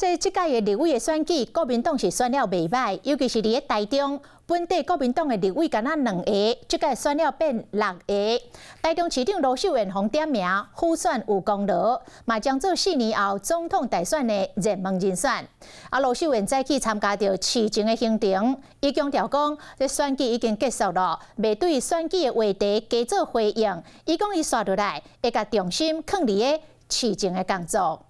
这届的立委的选举，国民党是选了袂歹，尤其是伫咧台中，本地国民党的立委敢若2个，这届选了变6个。台中市长罗秀燕红点名，副选有功劳，嘛将做4年后总统大选的热门人选。罗秀燕早起参加到市情的行程，伊强调讲，这选举已经结束了，未对选举的话题加做回应。伊讲伊刷落来会甲重心放伫咧市情的工作。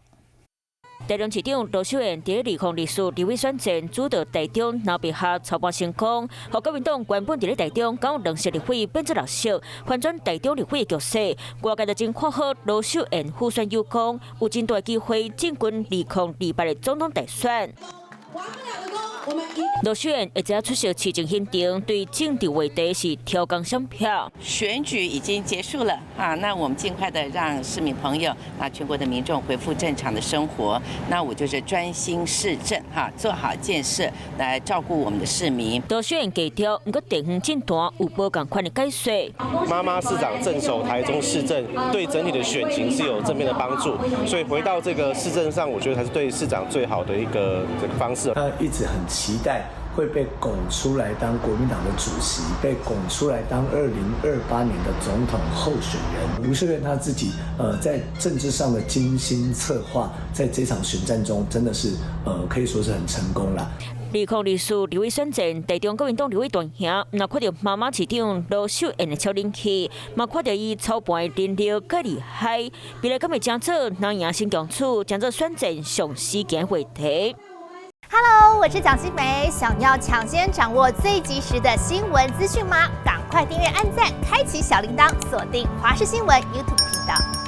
台中市长罗秀燕伫2024立委选战主导台中闹别下操办成功，和国民党原本伫咧台中敢有2席立委变做6席，反转台中立委的局势。外界就真看好罗秀燕副选有功，有真大机会进军2028的总统大选。 罗秀燕会出席市情行程，对政治话题是挑工上票。选举已经结束了啊，那我们尽快的让市民朋友啊，全国的民众恢复正常的生活。那我就是专心市政哈，做好建设来照顾我们的市民。罗秀燕强调，不过地方政坛有无同款的解说。妈妈市长镇守台中市政，对整体的选情是有正面的帮助。所以回到这个市政上，我觉得才是对市长最好的一个方式。他一直很期待会被拱出来当国民党的主席，被拱出来当2028年的总统候选人。卢秀燕她自己在政治上的精心策划，在这场选战中真的是可以说是很成功了。 2024立委选战，台中国民党立委段兄，那看到妈妈市长罗秀燕的超人气，嘛看到伊操盘的能力较厉害，未来敢会将做南洋新强处，将做选战上事件话题。 Hello， 我是蒋欣梅。想要抢先掌握最及时的新闻资讯吗？赶快订阅、按赞、开启小铃铛，锁定华视新闻 YouTube 频道。